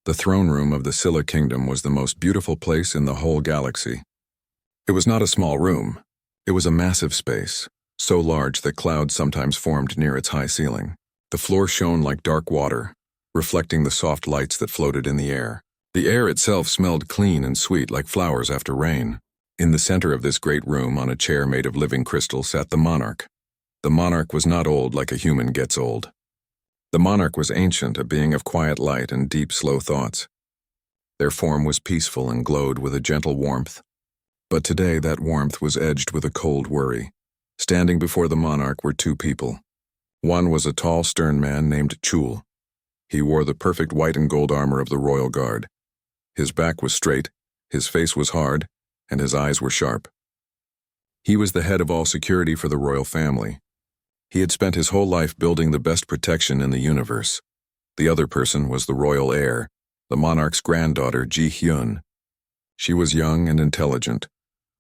The throne room of the Scylla Kingdom was the most beautiful place in the whole galaxy. It was not a small room. It was a massive space, so large that clouds sometimes formed near its high ceiling. The floor shone like dark water, reflecting the soft lights that floated in the air. The air itself smelled clean and sweet like flowers after rain. In the center of this great room, on a chair made of living crystal, sat the monarch. The monarch was not old like a human gets old. The monarch was ancient, a being of quiet light and deep, slow thoughts. Their form was peaceful and glowed with a gentle warmth. But today that warmth was edged with a cold worry. Standing before the monarch were two people. One was a tall, stern man named Chul. He wore the perfect white and gold armor of the royal guard. His back was straight, his face was hard, and his eyes were sharp. He was the head of all security for the royal family. He had spent his whole life building the best protection in the universe. The other person was the royal heir, the monarch's granddaughter, Ji-hyun. She was young and intelligent.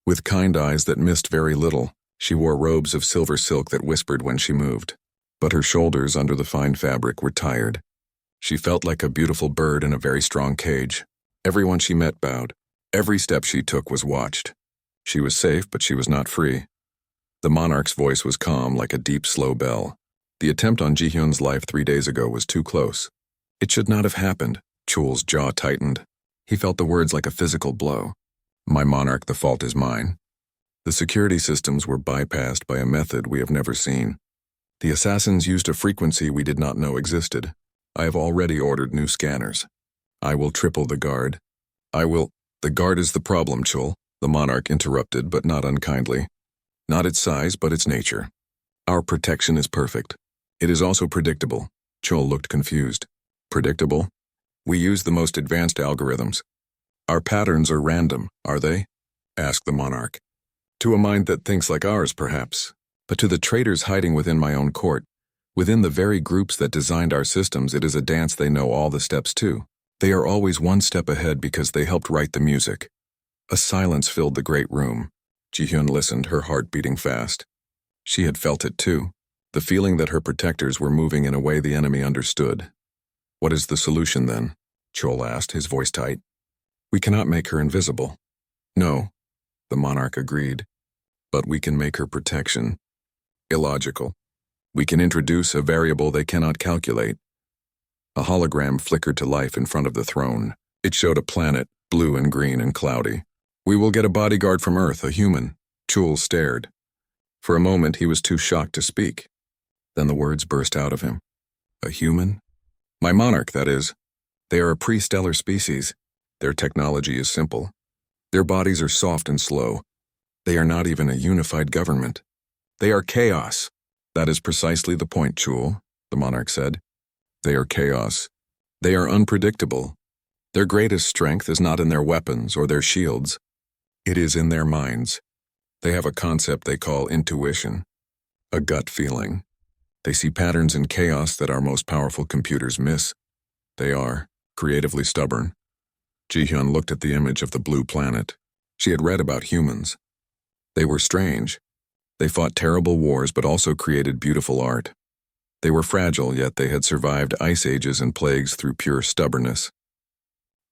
With kind eyes that missed very little, she wore robes of silver silk that whispered when she moved. But her shoulders under the fine fabric were tired. She felt like a beautiful bird in a very strong cage. Everyone she met bowed. Every step she took was watched. She was safe, but she was not free. The monarch's voice was calm like a deep, slow bell. The attempt on Ji-hyun's life 3 days ago was too close. It should not have happened. Chul's jaw tightened. He felt the words like a physical blow. My monarch, the fault is mine. The security systems were bypassed by a method we have never seen. The assassins used a frequency we did not know existed. I have already ordered new scanners. I will triple the guard. The guard is the problem, Chul, the monarch interrupted, but not unkindly. Not its size, but its nature. Our protection is perfect. It is also predictable. Chul looked confused. Predictable? We use the most advanced algorithms. Our patterns are random, are they? Asked the monarch. To a mind that thinks like ours, perhaps. But to the traitors hiding within my own court, within the very groups that designed our systems, it is a dance they know all the steps to. They are always one step ahead because they helped write the music. A silence filled the great room. Ji-hyun listened, her heart beating fast. She had felt it too, the feeling that her protectors were moving in a way the enemy understood. What is the solution then? Chul asked, his voice tight. We cannot make her invisible. No, the monarch agreed. But we can make her protection. Illogical. We can introduce a variable they cannot calculate. A hologram flickered to life in front of the throne. It showed a planet, blue and green and cloudy. We will get a bodyguard from Earth, a human. Chul stared. For a moment he was too shocked to speak. Then the words burst out of him. A human? My monarch, that is. They are a pre-stellar species. Their technology is simple. Their bodies are soft and slow. They are not even a unified government. They are chaos. That is precisely the point, Chul, the monarch said. They are chaos. They are unpredictable. Their greatest strength is not in their weapons or their shields. It is in their minds. They have a concept they call intuition, a gut feeling. They see patterns in chaos that our most powerful computers miss. They are creatively stubborn. Ji-hyun looked at the image of the blue planet. She had read about humans. They were strange. They fought terrible wars but also created beautiful art. They were fragile, yet they had survived ice ages and plagues through pure stubbornness.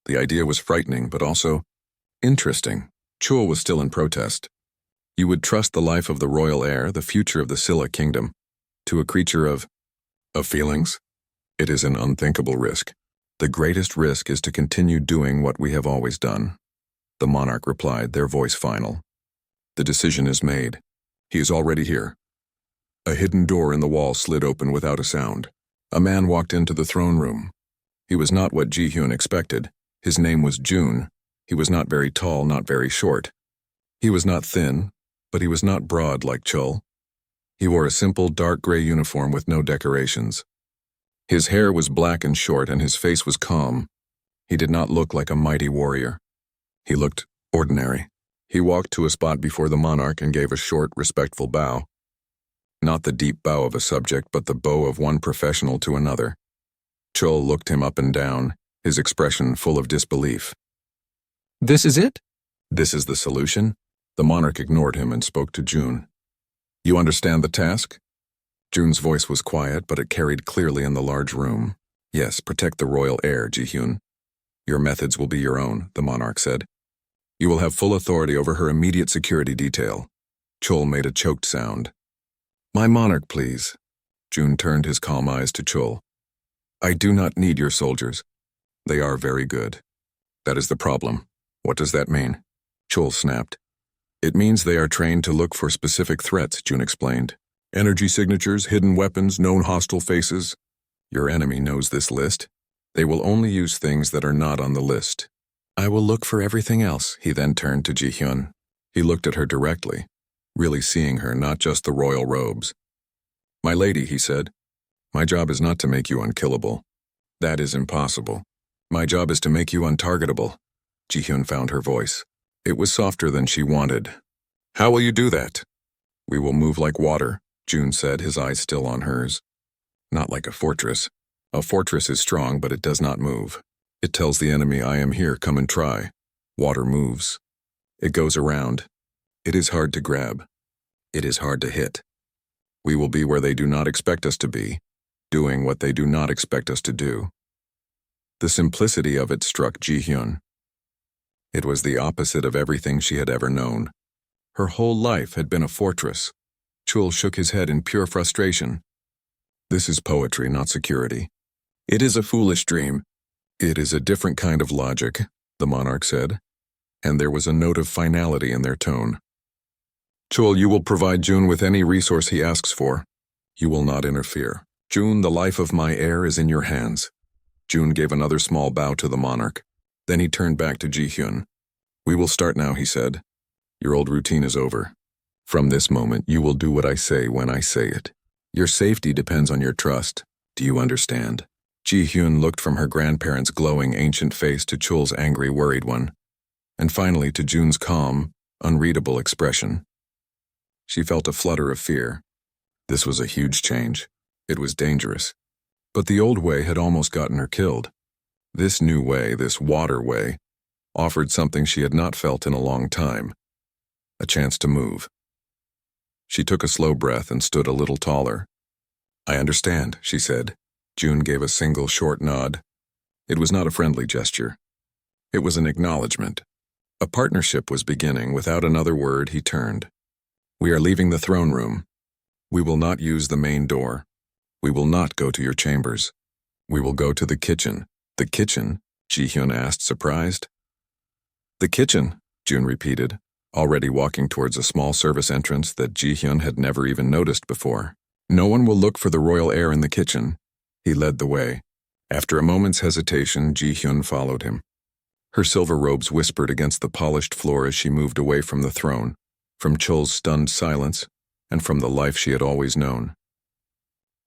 The idea was frightening, but also interesting. Chul was still in protest. You would trust the life of the royal heir, the future of the Scylla Kingdom, to a creature of feelings? It is an unthinkable risk. The greatest risk is to continue doing what we have always done. The monarch replied, their voice final. The decision is made. He is already here. A hidden door in the wall slid open without a sound. A man walked into the throne room. He was not what Ji-hyun expected. His name was June. He was not very tall, not very short. He was not thin, but he was not broad like Chul. He wore a simple dark gray uniform with no decorations. His hair was black and short, and his face was calm. He did not look like a mighty warrior. He looked ordinary. He walked to a spot before the monarch and gave a short, respectful bow. Not the deep bow of a subject, but the bow of one professional to another. Chul looked him up and down, his expression full of disbelief. This is it? This is the solution? The monarch ignored him and spoke to June. You understand the task? June's voice was quiet, but it carried clearly in the large room. Yes, protect the royal heir, Ji-hyun. Your methods will be your own, the monarch said. You will have full authority over her immediate security detail. Chul made a choked sound. My monarch, please. June turned his calm eyes to Chul. I do not need your soldiers. They are very good. That is the problem. What does that mean? Chul snapped. It means they are trained to look for specific threats, June explained. Energy signatures, hidden weapons, known hostile faces. Your enemy knows this list. They will only use things that are not on the list. I will look for everything else, he then turned to Ji-hyun. He looked at her directly, really seeing her, not just the royal robes. My lady, he said, my job is not to make you unkillable. That is impossible. My job is to make you untargetable. Ji-hyun found her voice. It was softer than she wanted. How will you do that? We will move like water, June said, his eyes still on hers. Not like a fortress. A fortress is strong, but it does not move. It tells the enemy, I am here, come and try. Water moves. It goes around. It is hard to grab. It is hard to hit. We will be where they do not expect us to be, doing what they do not expect us to do. The simplicity of it struck Ji-hyun. It was the opposite of everything she had ever known. Her whole life had been a fortress. Chul shook his head in pure frustration. This is poetry, not security. It is a foolish dream. It is a different kind of logic, the monarch said, and there was a note of finality in their tone. Chul, you will provide June with any resource he asks for. You will not interfere. June, the life of my heir is in your hands. June gave another small bow to the monarch. Then he turned back to Ji-hyun. We will start now, he said. Your old routine is over. From this moment, you will do what I say when I say it. Your safety depends on your trust. Do you understand? Ji-hyun looked from her grandparents' glowing ancient face to Chul's angry, worried one, and finally to June's calm, unreadable expression. She felt a flutter of fear. This was a huge change. It was dangerous. But the old way had almost gotten her killed. This new way, this water way, offered something she had not felt in a long time. A chance to move. She took a slow breath and stood a little taller. I understand, she said. June gave a single short nod. It was not a friendly gesture. It was an acknowledgement. A partnership was beginning. Without another word, he turned. We are leaving the throne room. We will not use the main door. We will not go to your chambers. We will go to the kitchen. The kitchen? Ji-hyun asked, surprised. The kitchen, June repeated, already walking towards a small service entrance that Ji-hyun had never even noticed before. No one will look for the royal heir in the kitchen. He led the way. After a moment's hesitation, Ji-hyun followed him. Her silver robes whispered against the polished floor as she moved away from the throne, from Chul's stunned silence, and from the life she had always known.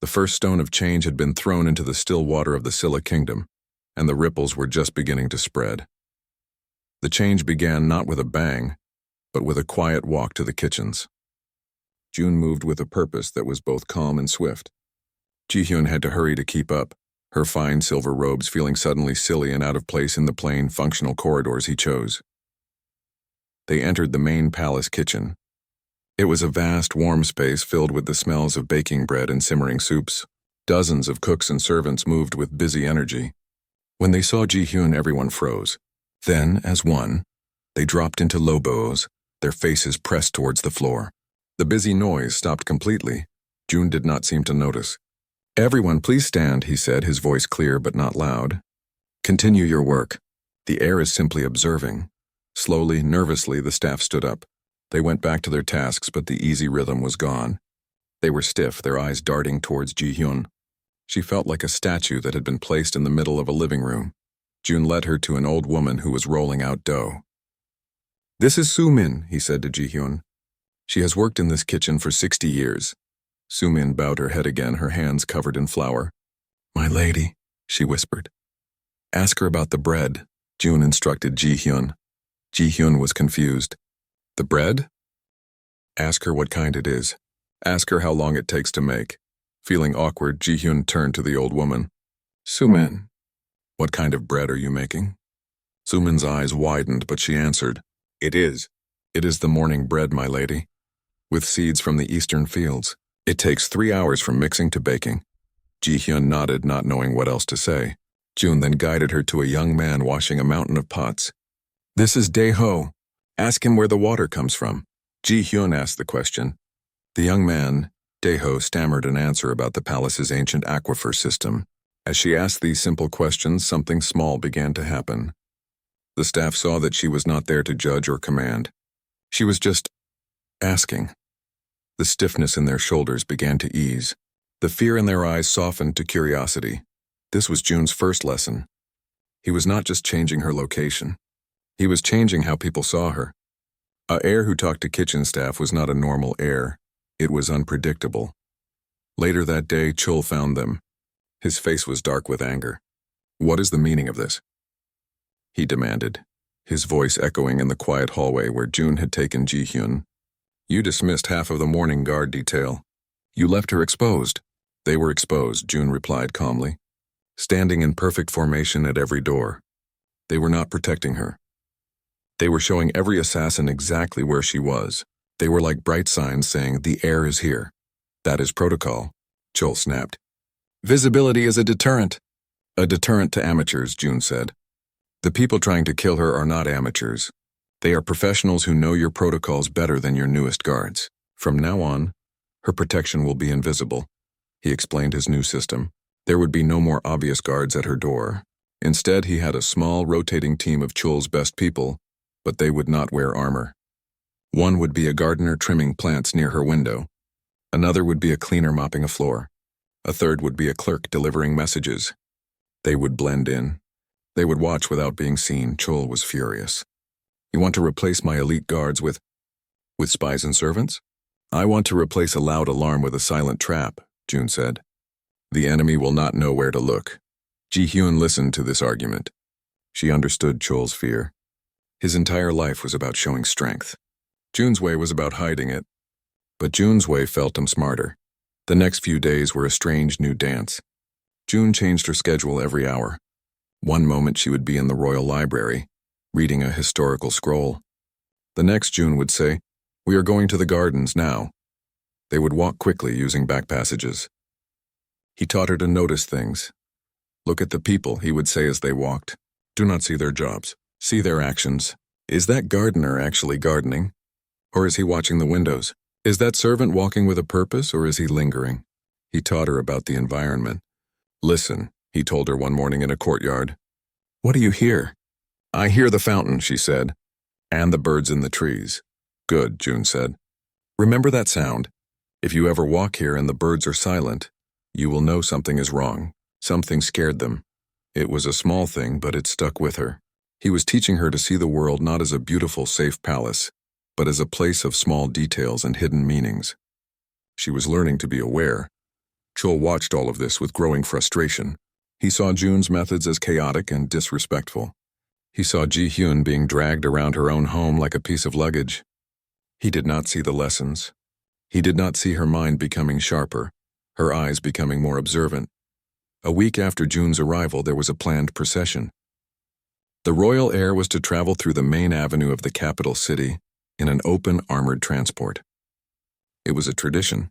The first stone of change had been thrown into the still water of the Scylla kingdom, and the ripples were just beginning to spread. The change began not with a bang, but with a quiet walk to the kitchens. June moved with a purpose that was both calm and swift. Ji-hyun had to hurry to keep up, her fine silver robes feeling suddenly silly and out of place in the plain, functional corridors he chose. They entered the main palace kitchen. It was a vast, warm space filled with the smells of baking bread and simmering soups. Dozens of cooks and servants moved with busy energy. When they saw Ji-hyun, everyone froze. Then, as one, they dropped into low bows, their faces pressed towards the floor. The busy noise stopped completely. June did not seem to notice. Everyone, please stand, he said, his voice clear but not loud. Continue your work. The heir is simply observing. Slowly, nervously, the staff stood up. They went back to their tasks, but the easy rhythm was gone. They were stiff, their eyes darting towards Ji-hyun. She felt like a statue that had been placed in the middle of a living room. June led her to an old woman who was rolling out dough. This is Soo-min, he said to Ji-hyun. She has worked in this kitchen for 60 years. Soo-min bowed her head again, her hands covered in flour. My lady, she whispered. Ask her about the bread, June instructed Ji-hyun. Ji-hyun was confused. The bread? Ask her what kind it is. Ask her how long it takes to make. Feeling awkward, Ji-hyun turned to the old woman. Soo-min, what kind of bread are you making? Soo-min's eyes widened, but she answered. It is the morning bread, my lady. With seeds from the eastern fields. It takes 3 hours from mixing to baking. Ji-hyun nodded, not knowing what else to say. June then guided her to a young man washing a mountain of pots. "This is Dae-ho. Ask him where the water comes from." Ji-hyun asked the question. The young man, Dae-ho, stammered an answer about the palace's ancient aquifer system. As she asked these simple questions, something small began to happen. The staff saw that she was not there to judge or command. She was just asking. The stiffness in their shoulders began to ease. The fear in their eyes softened to curiosity. This was June's first lesson. He was not just changing her location. He was changing how people saw her. A heir who talked to kitchen staff was not a normal heir. It was unpredictable. Later that day, Chul found them. His face was dark with anger. "What is the meaning of this?" he demanded, his voice echoing in the quiet hallway where June had taken Ji-hyun. "You dismissed half of the morning guard detail. You left her exposed." "They were exposed," June replied calmly, standing in perfect formation at every door. They were not protecting her. They were showing every assassin exactly where she was. They were like bright signs saying, "The heir is here." "That is protocol," Chul snapped. "Visibility is a deterrent." "A deterrent to amateurs," June said. "The people trying to kill her are not amateurs. They are professionals who know your protocols better than your newest guards. From now on, her protection will be invisible." He explained his new system. There would be no more obvious guards at her door. Instead, he had a small, rotating team of Chul's best people, but they would not wear armor. One would be a gardener trimming plants near her window. Another would be a cleaner mopping a floor. A third would be a clerk delivering messages. They would blend in. They would watch without being seen. Chul was furious. "You want to replace my elite guards with spies and servants?" "I want to replace a loud alarm with a silent trap," June said. "The enemy will not know where to look." Ji-hyun listened to this argument. She understood Chul's fear. His entire life was about showing strength. June's way was about hiding it. But June's way felt him smarter. The next few days were a strange new dance. June changed her schedule every hour. One moment she would be in the royal library, reading a historical scroll. The next June would say, "We are going to the gardens now." They would walk quickly using back passages. He taught her to notice things. "Look at the people," he would say as they walked. "Do not see their jobs. See their actions. Is that gardener actually gardening? Or is he watching the windows? Is that servant walking with a purpose, or is he lingering?" He taught her about the environment. "Listen," he told her one morning in a courtyard. "What do you hear?" "I hear the fountain," she said, "and the birds in the trees." "Good," June said. "Remember that sound. If you ever walk here and the birds are silent, you will know something is wrong. Something scared them." It was a small thing, but it stuck with her. He was teaching her to see the world not as a beautiful, safe palace, but as a place of small details and hidden meanings. She was learning to be aware. Chul watched all of this with growing frustration. He saw June's methods as chaotic and disrespectful. He saw Ji-hyun being dragged around her own home like a piece of luggage. He did not see the lessons. He did not see her mind becoming sharper, her eyes becoming more observant. A week after June's arrival, there was a planned procession. The royal heir was to travel through the main avenue of the capital city in an open, armored transport. It was a tradition.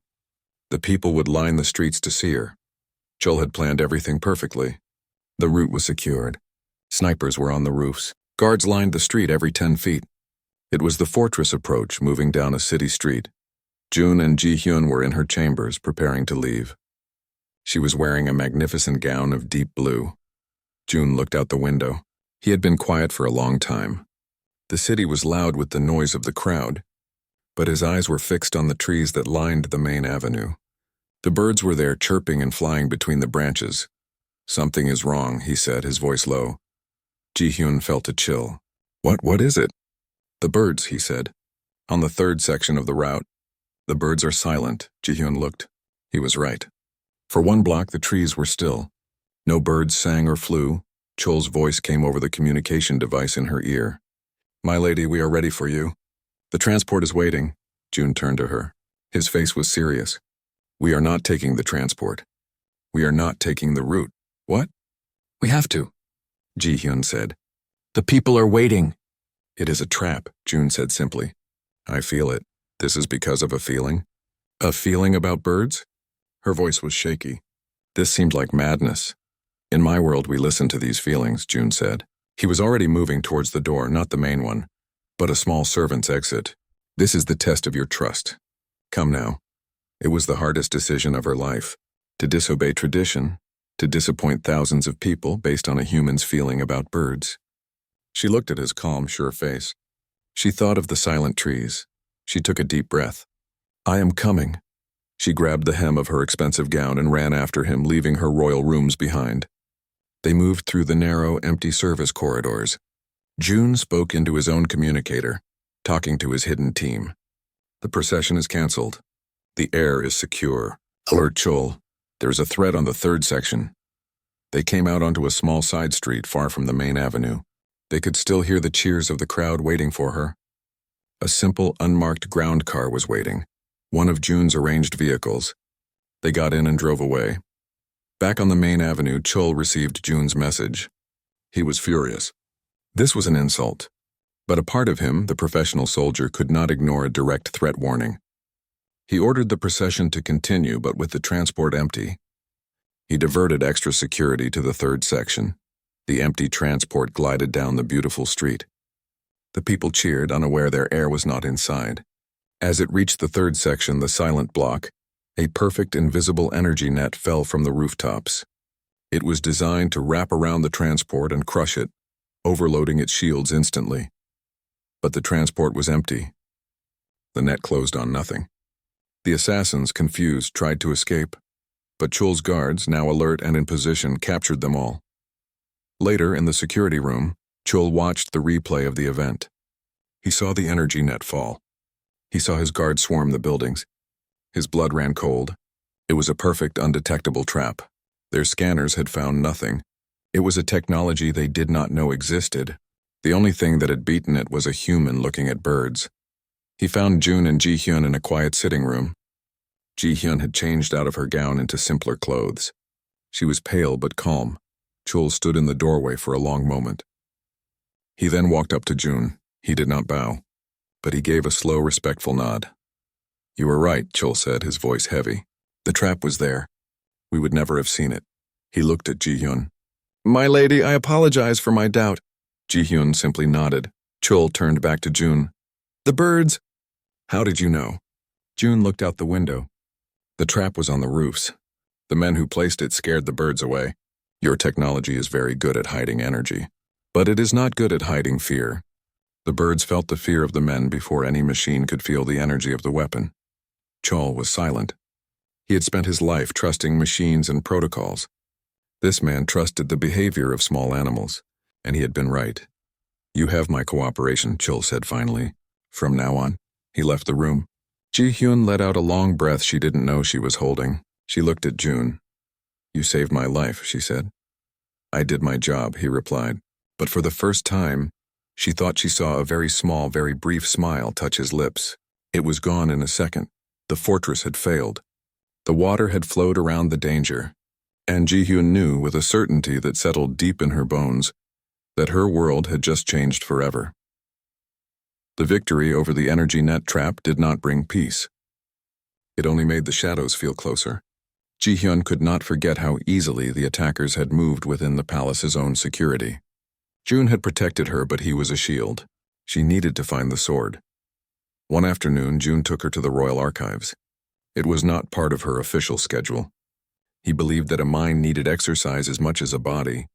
The people would line the streets to see her. Chul had planned everything perfectly. The route was secured. Snipers were on the roofs. Guards lined the street every 10 feet. It was the fortress approach moving down a city street. June and Ji-hyun were in her chambers preparing to leave. She was wearing a magnificent gown of deep blue. June looked out the window. He had been quiet for a long time. The city was loud with the noise of the crowd, but his eyes were fixed on the trees that lined the main avenue. The birds were there chirping and flying between the branches. "Something is wrong," he said, his voice low. Ji-hyun felt a chill. What is it?" "The birds," he said. "On the third section of the route. The birds are silent." Ji-hyun looked. He was right. For one block, the trees were still. No birds sang or flew. Chul's voice came over the communication device in her ear. "My lady, we are ready for you. The transport is waiting." June turned to her. His face was serious. "We are not taking the transport. We are not taking the route." "What?" "We have to," Ji-hyun said. "The people are waiting." "It is a trap," June said simply. "I feel it. This is because of a feeling?" "A feeling about birds?" Her voice was shaky. This seemed like madness. In my world, we listen to these feelings, June said. He was already moving towards the door, not the main one, but a small servant's exit. This is the test of your trust. Come now. It was the hardest decision of her life. To disobey tradition, to disappoint thousands of people based on a human's feeling about birds. She looked at his calm, sure face. She thought of the silent trees. She took a deep breath. I am coming. She grabbed the hem of her expensive gown and ran after him, leaving her royal rooms behind. They moved through the narrow, empty service corridors. June spoke into his own communicator, talking to his hidden team. The procession is canceled. The air is secure. Alert Chol. There is a threat on the third section. They came out onto a small side street far from the main avenue. They could still hear the cheers of the crowd waiting for her. A simple, unmarked ground car was waiting, one of June's arranged vehicles. They got in and drove away. Back on the main avenue, Chol received June's message. He was furious. This was an insult. But a part of him, the professional soldier, could not ignore a direct threat warning. He ordered the procession to continue, but with the transport empty. He diverted extra security to the third section. The empty transport glided down the beautiful street. The people cheered, unaware their heir was not inside. As it reached the third section, the silent block, a perfect invisible energy net fell from the rooftops. It was designed to wrap around the transport and crush it, overloading its shields instantly. But the transport was empty. The net closed on nothing. The assassins, confused, tried to escape, but Chol's guards, now alert and in position, captured them all. Later, in the security room, Chol watched the replay of the event. He saw the energy net fall. He saw his guards swarm the buildings. His blood ran cold. It was a perfect, undetectable trap. Their scanners had found nothing. It was a technology they did not know existed. The only thing that had beaten it was a human looking at birds. He found June and Ji-hyun in a quiet sitting room. Ji-hyun had changed out of her gown into simpler clothes. She was pale but calm. Chol stood in the doorway for a long moment. He then walked up to June. He did not bow, but he gave a slow, respectful nod. You were right, Chol said, his voice heavy. The trap was there. We would never have seen it. He looked at Ji-hyun. My lady, I apologize for my doubt. Ji-hyun simply nodded. Chol turned back to June. The birds. How did you know? June looked out the window. The trap was on the roofs. The men who placed it scared the birds away. Your technology is very good at hiding energy, but it is not good at hiding fear. The birds felt the fear of the men before any machine could feel the energy of the weapon. Chol was silent. He had spent his life trusting machines and protocols. This man trusted the behavior of small animals, and he had been right. You have my cooperation, Chol said finally. From now on. He left the room. Ji-hyun let out a long breath she didn't know she was holding. She looked at June. You saved my life, she said. I did my job, he replied. But for the first time, she thought she saw a very small, very brief smile touch his lips. It was gone in a second. The fortress had failed. The water had flowed around the danger. And Ji-hyun knew with a certainty that settled deep in her bones that her world had just changed forever. The victory over the energy net trap did not bring peace. It only made the shadows feel closer. Ji-hyun could not forget how easily the attackers had moved within the palace's own security. June had protected her, but he was a shield. She needed to find the sword. One afternoon, June took her to the royal archives. It was not part of her official schedule. He believed that a mind needed exercise as much as a body.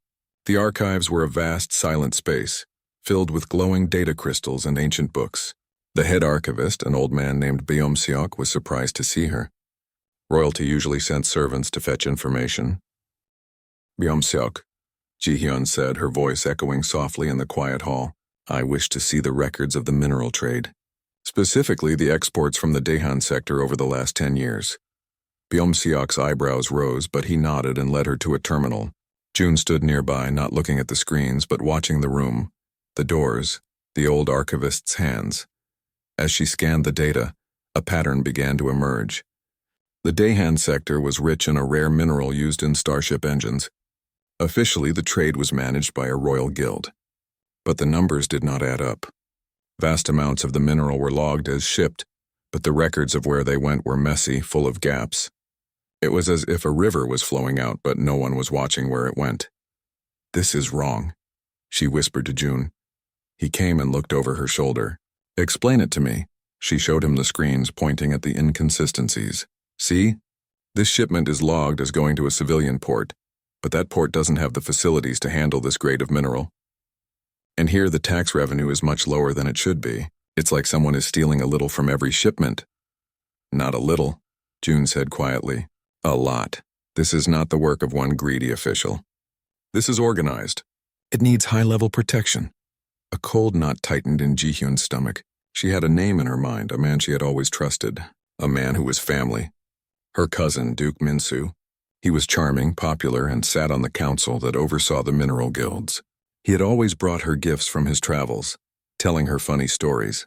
The archives were a vast, silent space, filled with glowing data crystals and ancient books. The head archivist, an old man named Byom-seok, was surprised to see her. Royalty usually sent servants to fetch information. Byom-seok, Ji-hyun said, her voice echoing softly in the quiet hall. I wish to see the records of the mineral trade, specifically the exports from the Daehan sector over the last 10 years. Byom-seok's eyebrows rose, but he nodded and led her to a terminal. June stood nearby, not looking at the screens, but watching the room, the doors, the old archivist's hands. As she scanned the data, a pattern began to emerge. The Daehan sector was rich in a rare mineral used in starship engines. Officially, the trade was managed by a royal guild. But the numbers did not add up. Vast amounts of the mineral were logged as shipped, but the records of where they went were messy, full of gaps. It was as if a river was flowing out, but no one was watching where it went. "This is wrong," she whispered to June. He came and looked over her shoulder. "Explain it to me." She showed him the screens, pointing at the inconsistencies. "See? This shipment is logged as going to a civilian port, but that port doesn't have the facilities to handle this grade of mineral. And here the tax revenue is much lower than it should be. It's like someone is stealing a little from every shipment." "Not a little," June said quietly. "A lot. This is not the work of one greedy official. This is organized. It needs high-level protection." A cold knot tightened in Ji-hyun's stomach. She had a name in her mind, a man she had always trusted, a man who was family. Her cousin, Duke Min-soo. He was charming, popular, and sat on the council that oversaw the mineral guilds. He had always brought her gifts from his travels, telling her funny stories.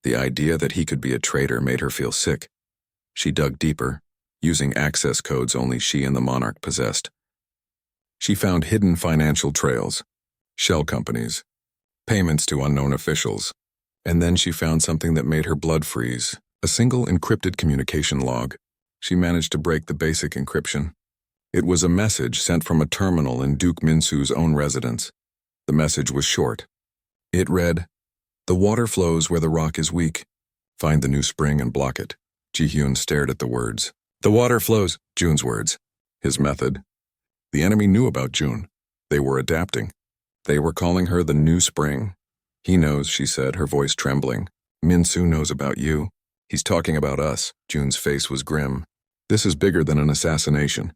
The idea that he could be a traitor made her feel sick. She dug deeper, using access codes only she and the monarch possessed. She found hidden financial trails, shell companies, payments to unknown officials, and then she found something that made her blood freeze, a single encrypted communication log. She managed to break the basic encryption. It was a message sent from a terminal in Duke Min-soo's own residence. The message was short. It read, "The water flows where the rock is weak. Find the new spring and block it." Ji-hyun stared at the words. "The water flows," June's words. His method. The enemy knew about June. They were adapting. They were calling her the new spring. "He knows," she said, her voice trembling. "Min-soo knows about you. He's talking about us." June's face was grim. "This is bigger than an assassination.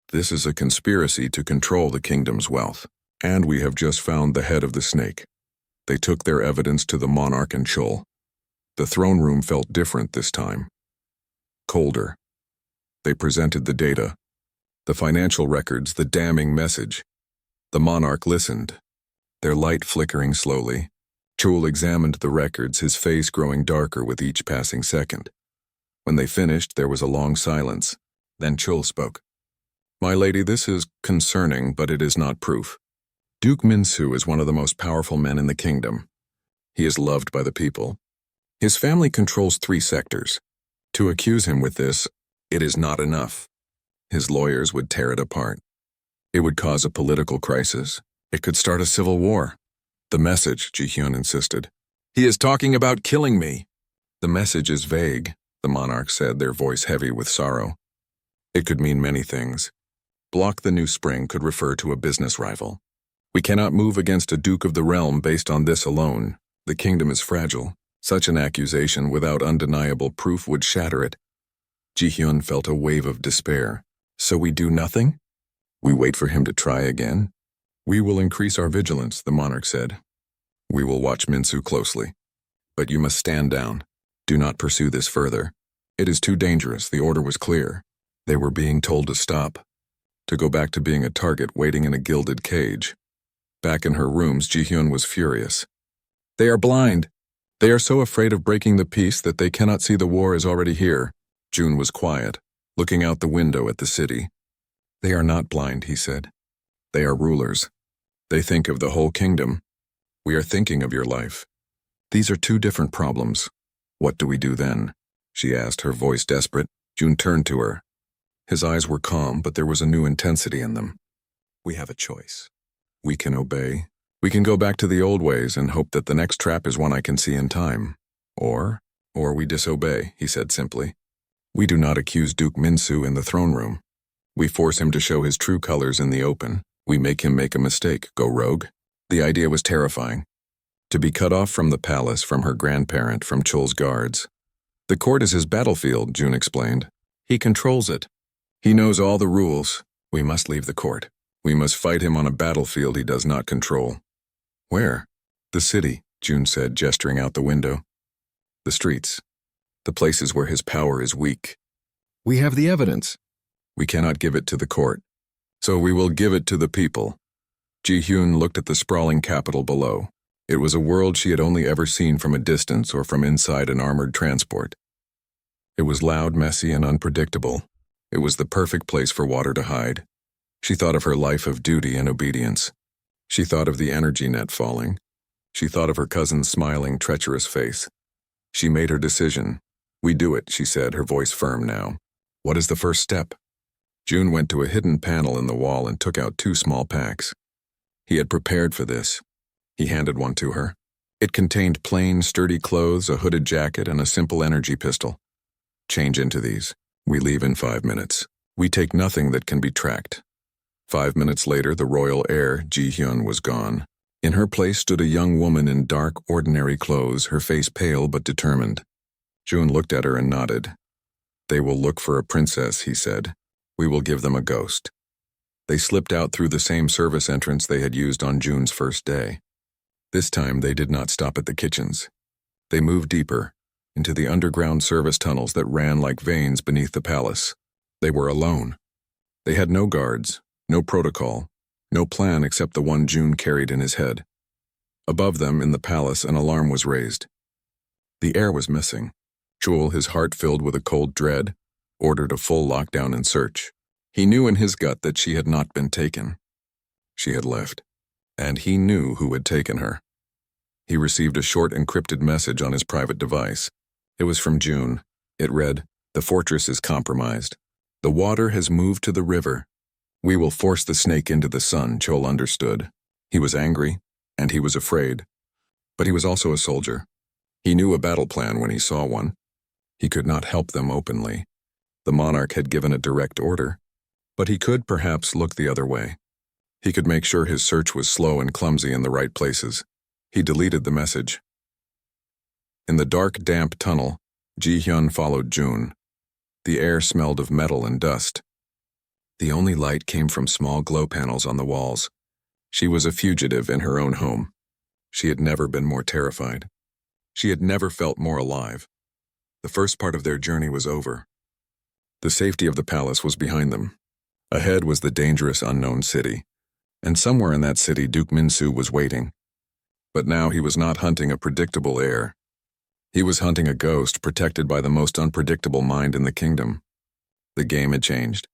This is a conspiracy to control the kingdom's wealth. And we have just found the head of the snake." They took their evidence to the monarch and Chol. The throne room felt different this time. Colder. They presented the data, the financial records, the damning message. The monarch listened, their light flickering slowly. Chol examined the records, his face growing darker with each passing second. When they finished, there was a long silence. Then Chol spoke. "My lady, this is concerning, but it is not proof. Duke Min-soo is one of the most powerful men in the kingdom. He is loved by the people. His family controls 3 sectors. To accuse him with this, it is not enough. His lawyers would tear it apart. It would cause a political crisis. It could start a civil war." "The message," Ji-hyun insisted. "He is talking about killing me." "The message is vague," the monarch said, their voice heavy with sorrow. "It could mean many things. Block the new spring could refer to a business rival. We cannot move against a duke of the realm based on this alone. The kingdom is fragile. Such an accusation without undeniable proof would shatter it." Ji-hyun felt a wave of despair. "So we do nothing? We wait for him to try again?" "We will increase our vigilance," the monarch said. "We will watch Min-soo closely. But you must stand down. Do not pursue this further. It is too dangerous." The order was clear. They were being told to stop, to go back to being a target waiting in a gilded cage. Back in her rooms, Ji-hyun was furious. "They are blind. They are so afraid of breaking the peace that they cannot see the war is already here." June was quiet, looking out the window at the city. "They are not blind," he said. "They are rulers. They think of the whole kingdom. We are thinking of your life. These are 2 different problems. What do we do then?" she asked, her voice desperate. June turned to her. His eyes were calm, but there was a new intensity in them. "We have a choice. We can obey. We can go back to the old ways and hope that the next trap is one I can see in time. Or we disobey," he said simply. "We do not accuse Duke Min-soo in the throne room. We force him to show his true colors in the open. We make him make a mistake, go rogue." The idea was terrifying. To be cut off from the palace, from her grandparent, from Chol's guards. "The court is his battlefield," June explained. "He controls it. He knows all the rules. We must leave the court. We must fight him on a battlefield he does not control." "Where?" "The city," June said, gesturing out the window. "The streets. The places where his power is weak. We have the evidence. We cannot give it to the court. So we will give it to the people." Ji-hyun looked at the sprawling capital below. It was a world she had only ever seen from a distance or from inside an armored transport. It was loud, messy, and unpredictable. It was the perfect place for water to hide. She thought of her life of duty and obedience. She thought of the energy net falling. She thought of her cousin's smiling, treacherous face. She made her decision. "We do it," she said, her voice firm now. "What is the first step?" June went to a hidden panel in the wall and took out 2 small packs. He had prepared for this. He handed one to her. It contained plain, sturdy clothes, a hooded jacket, and a simple energy pistol. Change into these. We leave in 5 minutes. We take nothing that can be tracked. 5 minutes later, the royal heir, Ji-hyun, was gone. In her place stood a young woman in dark, ordinary clothes, her face pale but determined. June looked at her and nodded. "They will look for a princess," he said. "We will give them a ghost." They slipped out through the same service entrance they had used on June's first day. This time they did not stop at the kitchens. They moved deeper, into the underground service tunnels that ran like veins beneath the palace. They were alone. They had no guards, no protocol, no plan except the one June carried in his head. Above them, in the palace, an alarm was raised. The heir was missing. Jewel, his heart filled with a cold dread, ordered a full lockdown and search. He knew in his gut that she had not been taken. She had left, and he knew who had taken her. He received a short encrypted message on his private device. It was from June. It read, "The fortress is compromised. The water has moved to the river. We will force the snake into the sun." Chol understood. He was angry, and he was afraid. But he was also a soldier. He knew a battle plan when he saw one. He could not help them openly. The monarch had given a direct order. But he could perhaps look the other way. He could make sure his search was slow and clumsy in the right places. He deleted the message. In the dark, damp tunnel, Ji-hyun followed June. The air smelled of metal and dust. The only light came from small glow panels on the walls. She was a fugitive in her own home. She had never been more terrified. She had never felt more alive. The first part of their journey was over. The safety of the palace was behind them. Ahead was the dangerous unknown city, and somewhere in that city Duke Min-soo was waiting. But now he was not hunting a predictable heir. He was hunting a ghost protected by the most unpredictable mind in the kingdom. The game had changed.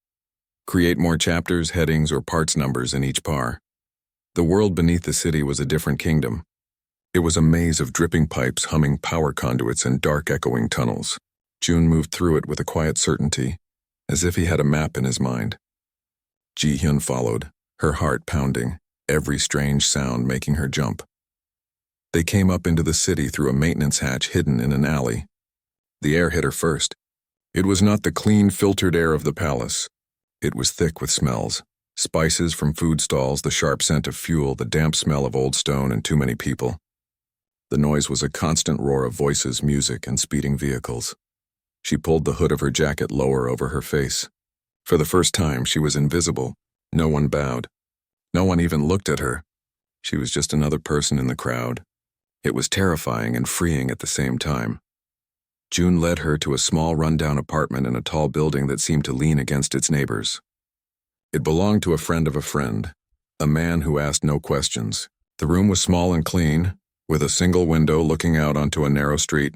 Create more chapters, headings, or parts numbers in each par. The world beneath the city was a different kingdom. It was a maze of dripping pipes, humming power conduits, and dark echoing tunnels. June moved through it with a quiet certainty, as if he had a map in his mind. Ji-hyun followed, her heart pounding, every strange sound making her jump. They came up into the city through a maintenance hatch hidden in an alley. The air hit her first. It was not the clean, filtered air of the palace. It was thick with smells. Spices from food stalls, the sharp scent of fuel, the damp smell of old stone and too many people. The noise was a constant roar of voices, music, and speeding vehicles. She pulled the hood of her jacket lower over her face. For the first time, she was invisible. No one bowed. No one even looked at her. She was just another person in the crowd. It was terrifying and freeing at the same time. June led her to a small rundown apartment in a tall building that seemed to lean against its neighbors. It belonged to a friend of a friend, a man who asked no questions. The room was small and clean, with a single window looking out onto a narrow street.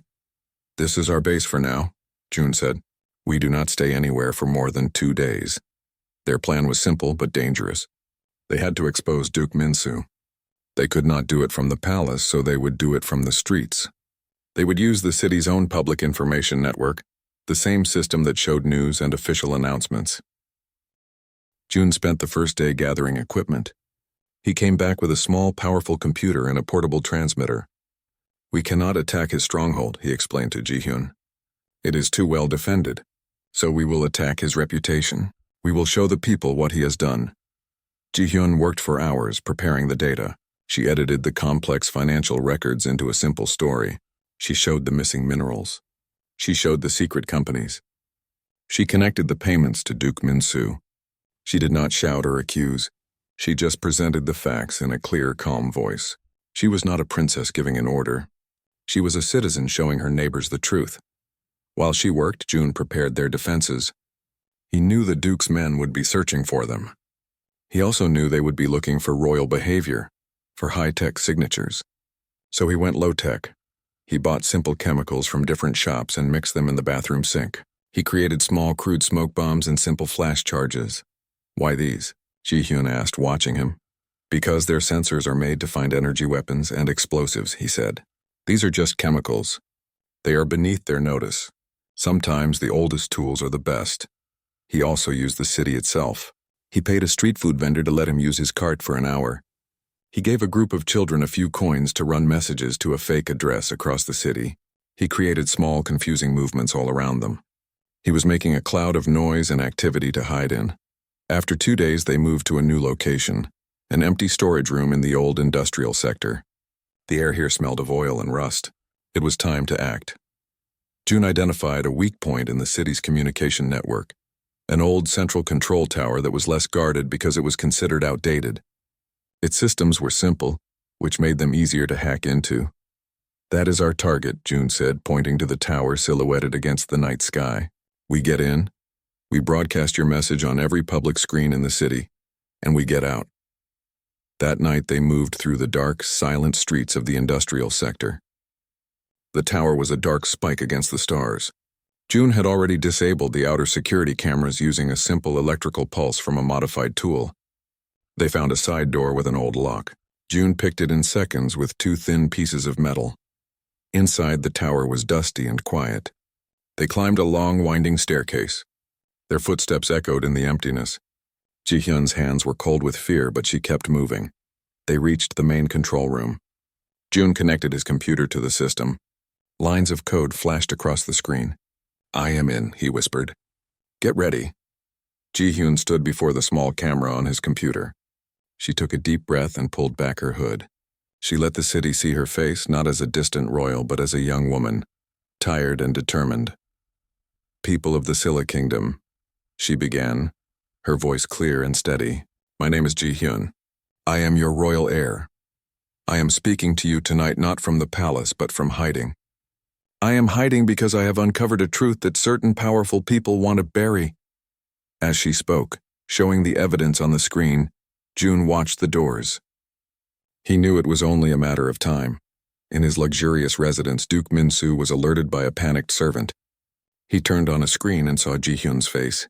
"This is our base for now," June said. "We do not stay anywhere for more than 2 days." Their plan was simple but dangerous. They had to expose Duke Min-soo. They could not do it from the palace, so they would do it from the streets. They would use the city's own public information network, the same system that showed news and official announcements. June spent the first day gathering equipment. He came back with a small, powerful computer and a portable transmitter. "We cannot attack his stronghold," he explained to Ji-hyun. "It is too well defended, so we will attack his reputation. We will show the people what he has done." Ji-hyun worked for hours preparing the data. She edited the complex financial records into a simple story. She showed the missing minerals. She showed the secret companies. She connected the payments to Duke Min-soo. She did not shout or accuse. She just presented the facts in a clear, calm voice. She was not a princess giving an order. She was a citizen showing her neighbors the truth. While she worked, June prepared their defenses. He knew the Duke's men would be searching for them. He also knew they would be looking for royal behavior, for high-tech signatures. So he went low-tech. He bought simple chemicals from different shops and mixed them in the bathroom sink. He created small, crude smoke bombs and simple flash charges. "Why these?" Ji-hyun asked, watching him. "Because their sensors are made to find energy weapons and explosives," he said. "These are just chemicals. They are beneath their notice. Sometimes the oldest tools are the best. He also used the city itself. He paid a street food vendor to let him use his cart for an hour. He gave a group of children a few coins to run messages to a fake address across the city. He created small, confusing movements all around them. He was making a cloud of noise and activity to hide in. After 2 days, they moved to a new location, an empty storage room in the old industrial sector. The air here smelled of oil and rust. It was time to act. June identified a weak point in the city's communication network, an old central control tower that was less guarded because it was considered outdated. Its systems were simple, which made them easier to hack into. "That is our target," June said, pointing to the tower silhouetted against the night sky. "We get in, we broadcast your message on every public screen in the city, and we get out." That night they moved through the dark, silent streets of the industrial sector. The tower was a dark spike against the stars. June had already disabled the outer security cameras using a simple electrical pulse from a modified tool. They found a side door with an old lock. June picked it in seconds with 2 thin pieces of metal. Inside, the tower was dusty and quiet. They climbed a long, winding staircase. Their footsteps echoed in the emptiness. Ji-hyun's hands were cold with fear, but she kept moving. They reached the main control room. June connected his computer to the system. Lines of code flashed across the screen. "I am in," he whispered. "Get ready." Ji-hyun stood before the small camera on his computer. She took a deep breath and pulled back her hood. She let the city see her face, not as a distant royal, but as a young woman, tired and determined. "People of the Scylla Kingdom," she began, her voice clear and steady. "My name is Ji-hyun. I am your royal heir. I am speaking to you tonight not from the palace, but from hiding. I am hiding because I have uncovered a truth that certain powerful people want to bury." As she spoke, showing the evidence on the screen, June watched the doors. He knew it was only a matter of time. In his luxurious residence, Duke Min-soo was alerted by a panicked servant. He turned on a screen and saw Ji-hyun's face.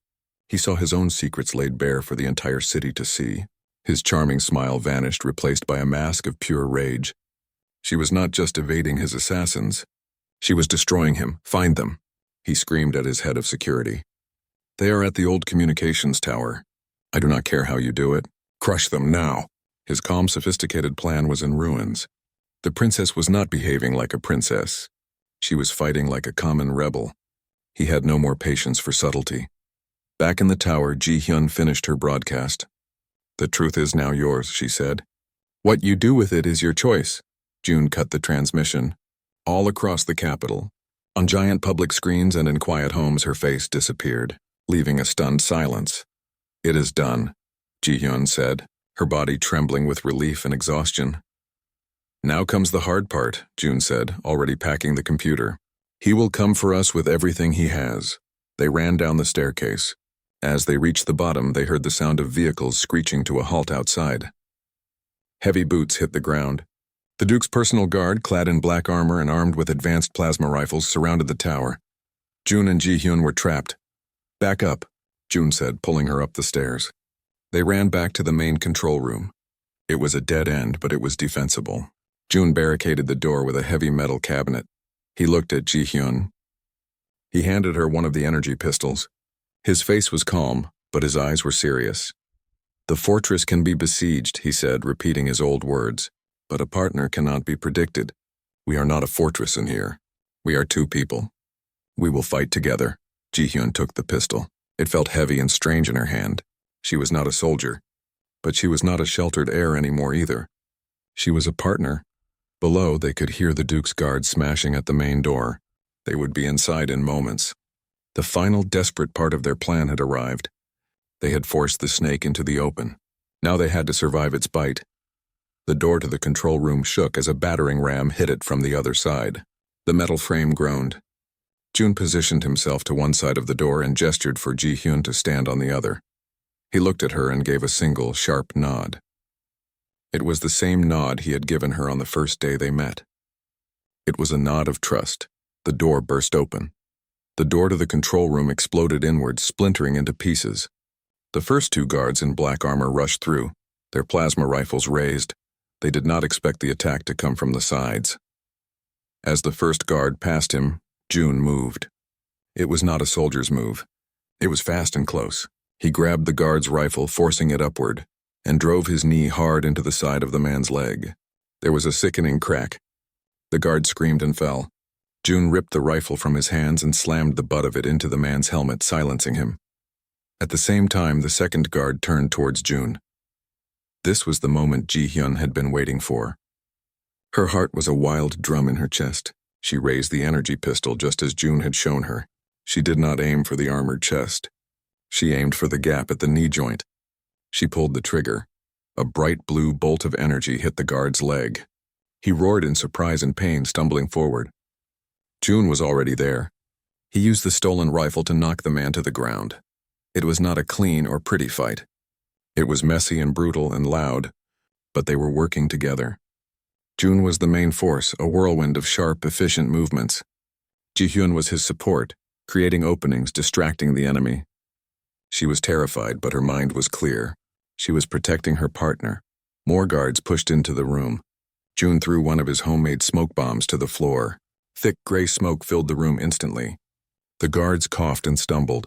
He saw his own secrets laid bare for the entire city to see. His charming smile vanished, replaced by a mask of pure rage. She was not just evading his assassins. She was destroying him. "Find them," he screamed at his head of security. "They are at the old communications tower. I do not care how you do it. Crush them now." His calm, sophisticated plan was in ruins. The princess was not behaving like a princess. She was fighting like a common rebel. He had no more patience for subtlety. Back in the tower, Ji-hyun finished her broadcast. "The truth is now yours," she said. "What you do with it is your choice." June cut the transmission. All across the capital, on giant public screens and in quiet homes, her face disappeared, leaving a stunned silence. "It is done," Ji-hyun said, her body trembling with relief and exhaustion. "Now comes the hard part," June said, already packing the computer. "He will come for us with everything he has." They ran down the staircase. As they reached the bottom, they heard the sound of vehicles screeching to a halt outside. Heavy boots hit the ground. The Duke's personal guard, clad in black armor and armed with advanced plasma rifles, surrounded the tower. June and Ji-hyun were trapped. "Back up," June said, pulling her up the stairs. They ran back to the main control room. It was a dead end, but it was defensible. June barricaded the door with a heavy metal cabinet. He looked at Ji-hyun. He handed her one of the energy pistols. His face was calm, but his eyes were serious. "The fortress can be besieged," he said, repeating his old words. "But a partner cannot be predicted. We are not a fortress in here. We are 2 people. We will fight together." Ji-hyun took the pistol. It felt heavy and strange in her hand. She was not a soldier, but she was not a sheltered heir anymore either. She was a partner. Below, they could hear the Duke's guards smashing at the main door. They would be inside in moments. The final desperate part of their plan had arrived. They had forced the snake into the open. Now they had to survive its bite. The door to the control room shook as a battering ram hit it from the other side. The metal frame groaned. June positioned himself to one side of the door and gestured for Ji-hyun to stand on the other. He looked at her and gave a single, sharp nod. It was the same nod he had given her on the first day they met. It was a nod of trust. The door burst open. The door to the control room exploded inward, splintering into pieces. The first 2 guards in black armor rushed through, their plasma rifles raised. They did not expect the attack to come from the sides. As the first guard passed him, June moved. It was not a soldier's move. It was fast and close. He grabbed the guard's rifle, forcing it upward, and drove his knee hard into the side of the man's leg. There was a sickening crack. The guard screamed and fell. June ripped the rifle from his hands and slammed the butt of it into the man's helmet, silencing him. At the same time, the second guard turned towards June. This was the moment Ji-hyun had been waiting for. Her heart was a wild drum in her chest. She raised the energy pistol just as June had shown her. She did not aim for the armored chest. She aimed for the gap at the knee joint. She pulled the trigger. A bright blue bolt of energy hit the guard's leg. He roared in surprise and pain, stumbling forward. June was already there. He used the stolen rifle to knock the man to the ground. It was not a clean or pretty fight. It was messy and brutal and loud, but they were working together. June was the main force, a whirlwind of sharp, efficient movements. Ji-hyun was his support, creating openings, distracting the enemy. She was terrified, but her mind was clear. She was protecting her partner. More guards pushed into the room. June threw one of his homemade smoke bombs to the floor. Thick gray smoke filled the room instantly. The guards coughed and stumbled,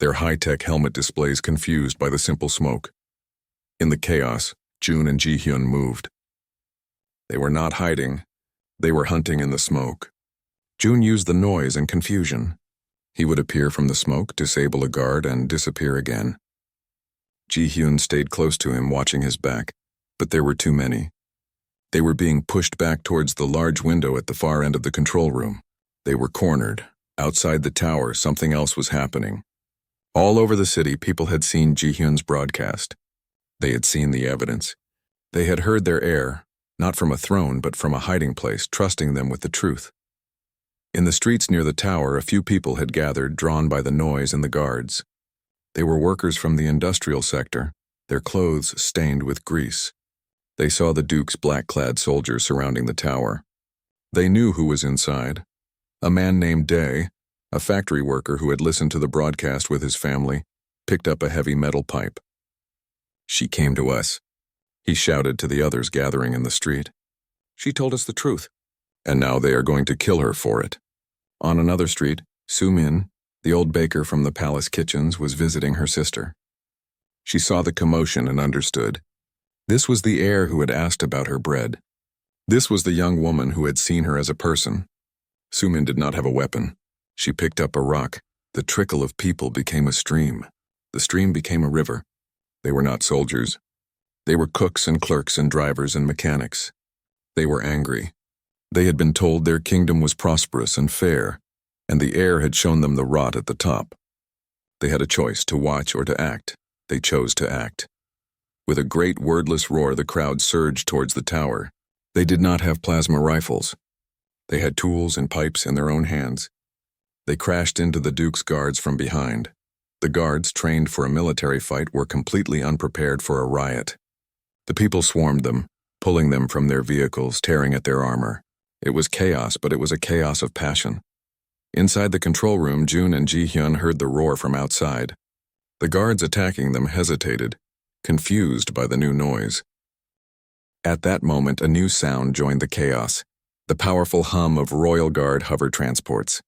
their high-tech helmet displays confused by the simple smoke. In the chaos, June and Ji-hyun moved. They were not hiding. They were hunting in the smoke. June used the noise and confusion. He would appear from the smoke, disable a guard, and disappear again. Ji-hyun stayed close to him, watching his back, but there were too many. They were being pushed back towards the large window at the far end of the control room. They were cornered. Outside the tower, something else was happening. All over the city, people had seen Ji-hyun's broadcast. They had seen the evidence. They had heard their heir, not from a throne but from a hiding place, trusting them with the truth. In the streets near the tower, a few people had gathered, drawn by the noise and the guards. They were workers from the industrial sector, their clothes stained with grease. They saw the Duke's black-clad soldiers surrounding the tower. They knew who was inside. A man named Dae, a factory worker who had listened to the broadcast with his family, picked up a heavy metal pipe. "She came to us," he shouted to the others gathering in the street. "She told us the truth, and now they are going to kill her for it." On another street, Soo-min, the old baker from the palace kitchens, was visiting her sister. She saw the commotion and understood. This was the heir who had asked about her bread. This was the young woman who had seen her as a person. Soo-min did not have a weapon. She picked up a rock. The trickle of people became a stream. The stream became a river. They were not soldiers. They were cooks and clerks and drivers and mechanics. They were angry. They had been told their kingdom was prosperous and fair, and the heir had shown them the rot at the top. They had a choice, to watch or to act. They chose to act. With a great wordless roar, the crowd surged towards the tower. They did not have plasma rifles. They had tools and pipes in their own hands. They crashed into the Duke's guards from behind. The guards, trained for a military fight, were completely unprepared for a riot. The people swarmed them, pulling them from their vehicles, tearing at their armor. It was chaos, but it was a chaos of passion. Inside the control room, June and Ji-hyun heard the roar from outside. The guards attacking them hesitated, confused by the new noise. At that moment, a new sound joined the chaos, the powerful hum of Royal Guard hover transports.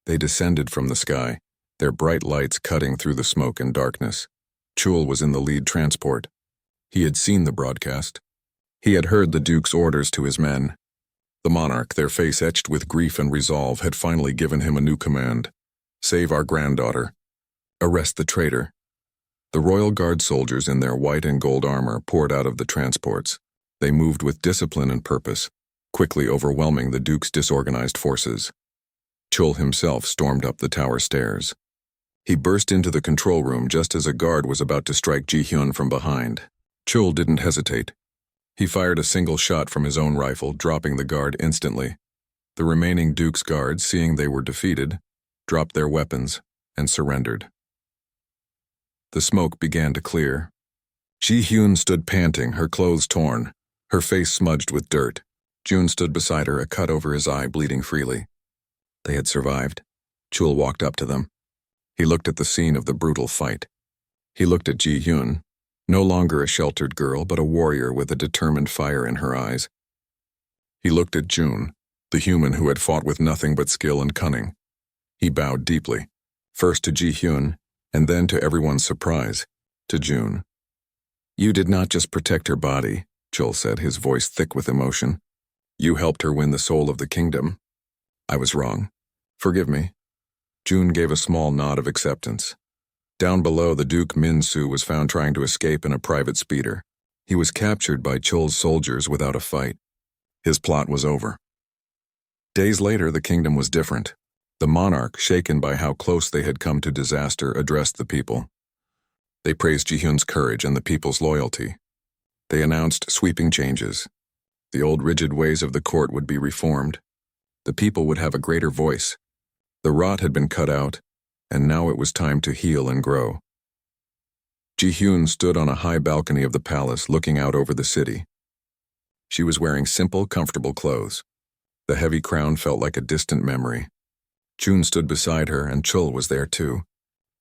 They descended from the sky, their bright lights cutting through the smoke and darkness. Chul was in the lead transport. He had seen the broadcast. He had heard the Duke's orders to his men. The monarch, their face etched with grief and resolve, had finally given him a new command. "Save our granddaughter. Arrest the traitor." The Royal Guard soldiers in their white and gold armor poured out of the transports. They moved with discipline and purpose, quickly overwhelming the Duke's disorganized forces. Chul himself stormed up the tower stairs. He burst into the control room just as a guard was about to strike Ji-hyun from behind. Chul didn't hesitate. He fired a single shot from his own rifle, dropping the guard instantly. The remaining Duke's guards, seeing they were defeated, dropped their weapons and surrendered. The smoke began to clear. Ji-hyun stood panting, her clothes torn, her face smudged with dirt. June stood beside her, a cut over his eye bleeding freely. They had survived. Chul walked up to them. He looked at the scene of the brutal fight. He looked at Ji-hyun, no longer a sheltered girl, but a warrior with a determined fire in her eyes. He looked at June, the human who had fought with nothing but skill and cunning. He bowed deeply, first to Ji-hyun, And then, to everyone's surprise, to June. "You did not just protect her body," Joel said, his voice thick with emotion. "You helped her win the soul of the kingdom." "I was wrong. Forgive me." June gave a small nod of acceptance. Down below, the Duke Min-Su was found trying to escape in a private speeder. He was captured by Chul's soldiers without a fight. His plot was over. Days later, the kingdom was different. The monarch, shaken by how close they had come to disaster, addressed the people. They praised Ji-hyun's courage and the people's loyalty. They announced sweeping changes. The old rigid ways of the court would be reformed. The people would have a greater voice. The rot had been cut out, and now it was time to heal and grow. Ji-hyun stood on a high balcony of the palace, looking out over the city. She was wearing simple, comfortable clothes. The heavy crown felt like a distant memory. June stood beside her, and Chul was there too,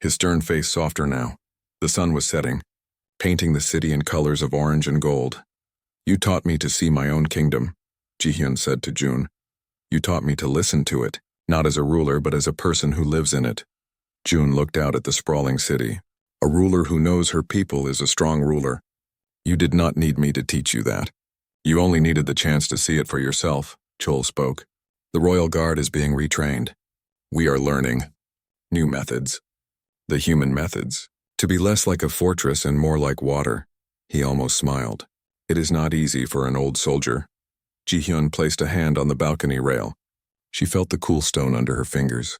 his stern face softer now. The sun was setting, painting the city in colors of orange and gold. "You taught me to see my own kingdom," Ji-hyun said to June. "You taught me to listen to it, not as a ruler but as a person who lives in it." June looked out at the sprawling city. "A ruler who knows her people is a strong ruler. You did not need me to teach you that. You only needed the chance to see it for yourself," Chul spoke. "The royal guard is being retrained. We are learning new methods. The human methods. To be less like a fortress and more like water." He almost smiled. "It is not easy for an old soldier." Ji-hyun placed a hand on the balcony rail. She felt the cool stone under her fingers.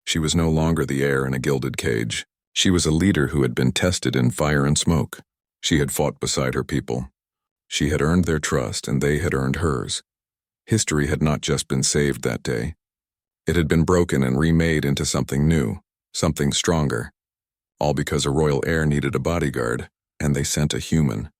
She was no longer the heir in a gilded cage. She was a leader who had been tested in fire and smoke. She had fought beside her people. She had earned their trust, and they had earned hers. History had not just been saved that day. It had been broken and remade into something new, something stronger. All because a royal heir needed a bodyguard, and they sent a human.